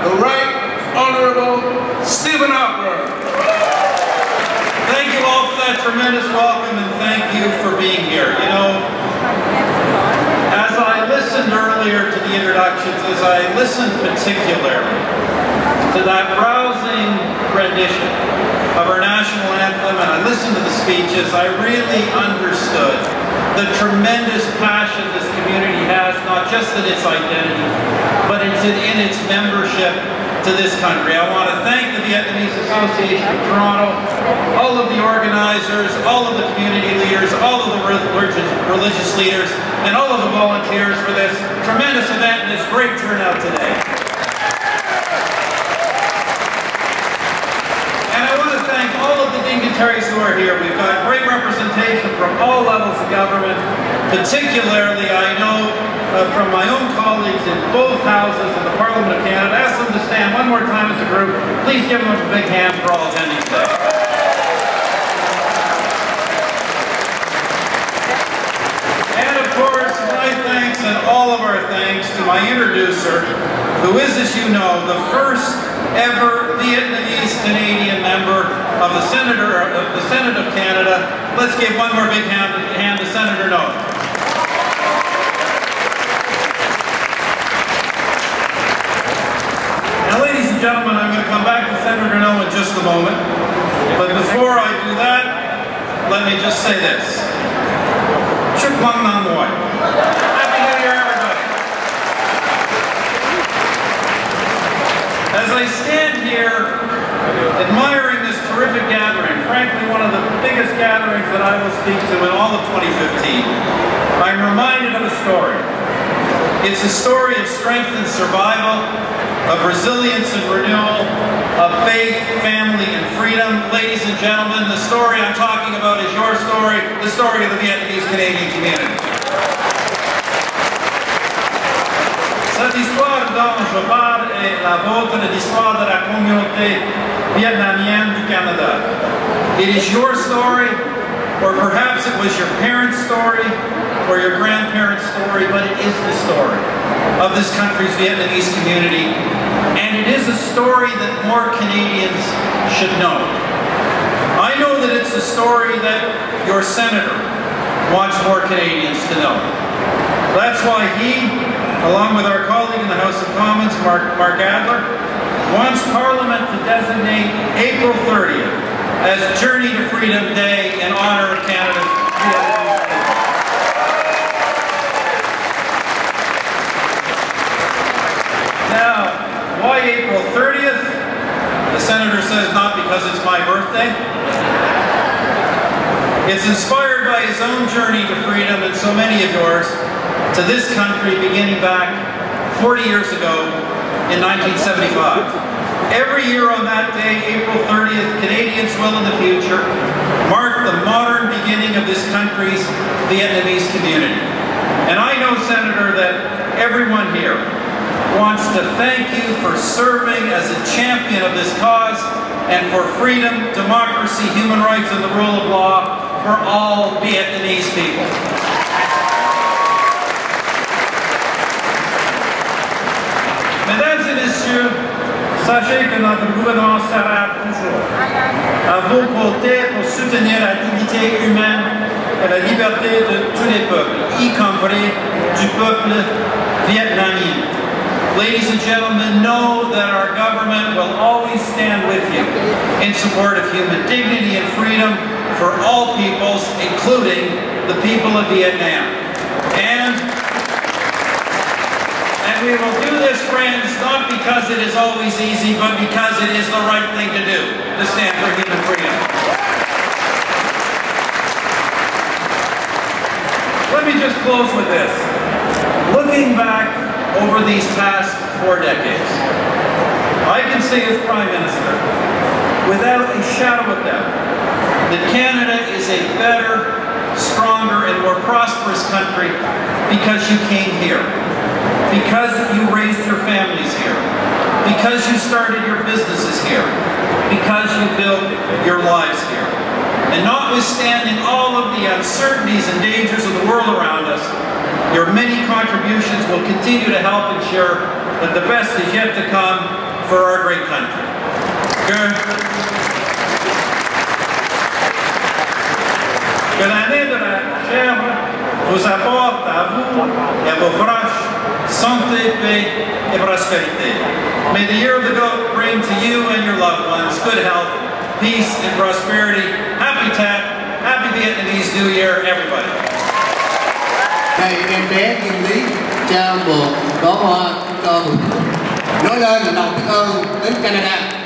the Right Honorable Stephen Harper. Thank you all for that tremendous welcome, and thank you for being here. You know, as I listened earlier to the introductions, as I listened particularly to that rousing rendition of our national anthem, and I listened to the speeches, I really understood the tremendous passion this community has, not just in its identity, but in its membership to this country. I want to thank the Vietnamese Association of Toronto, all of the organizers, all of the community leaders, all of the religious leaders, and all of the volunteers for this tremendous event and this great turnout today. And I want to thank all of the dignitaries who are here. We've got great representation from all levels of government, particularly I know from my own colleagues in both houses of the Parliament of Canada. Ask them to stand one more time as a group. Please give them a big hand for all attending today. And of course, my thanks and all of our thanks to my introducer, who is, as you know, the first ever Vietnamese Canadian member of the Senate of Canada. Let's give one more big hand to Senator Đồng. Now, ladies and gentlemen, I'm going to come back to Senator Đồng in just a moment. But before I do that, let me just say this. Chúc Quang Lam. Happy New Year, everybody. As I stand here admiring this terrific gathering, frankly one of the biggest gatherings that I will speak to in all of 2015, I'm reminded of a story. It's a story of strength and survival, of resilience and renewal, of faith, family, and freedom. Ladies and gentlemen, the story I'm talking about is your story, the story of the Vietnamese Canadian community. Cette histoire dont je parle est la vôtre, l'histoire de la communauté vietnamienne du Canada. It is your story, or perhaps it was your parents' story, or your grandparents' story, but it is the story of this country's Vietnamese community, and it is a story that more Canadians should know. I know that it's a story that your senator wants more Canadians to know. That's why he, along with our colleague in the House of Commons, Mark Adler, wants Parliament to designate April 30th as Journey to Freedom Day in honor of Canada's Vietnamese people. Now, why April 30th? The senator says not because it's my birthday. It's inspired by his own journey to freedom, and so many of yours, to this country beginning back 40 years ago in 1975. Every year on that day, April 30th, Canadians will in the future mark the modern beginning of this country's Vietnamese community. And I know, Senator, that everyone here wants to thank you for serving as a champion of this cause and for freedom, democracy, human rights, and the rule of law for all Vietnamese people. Mesdames et messieurs, sachez que notre gouvernement sera toujours à vos côtés pour soutenir la dignité humaine et la liberté de tous les peuples, y compris du peuple vietnamien. Ladies and gentlemen, know that our government will always stand with you in support of human dignity and freedom for all peoples, including the people of Vietnam. And we will do this, friends, not because it is always easy, but because it is the right thing to do, to stand for human freedom. Let me just close with this. Looking back over these past 4 decades, I can say as Prime Minister, without a shadow of doubt, that Canada is a better, stronger, and more prosperous country because you came here. Because you raised your families here, because you started your businesses here, because you built your lives here. And notwithstanding all of the uncertainties and dangers of the world around us, your many contributions will continue to help ensure that the best is yet to come for our great country. Que l'année de la chèvre vous apporte à vous et à vos proches santé, paix et prospérité. May the year of the goat bring to you and your loved ones good health, peace and prosperity. Happy Tet, happy Vietnamese New Year, everybody. Đây em bé Kim Lý trao một bó hoa cho Hùng nói lên lòng biết ơn đến Canada.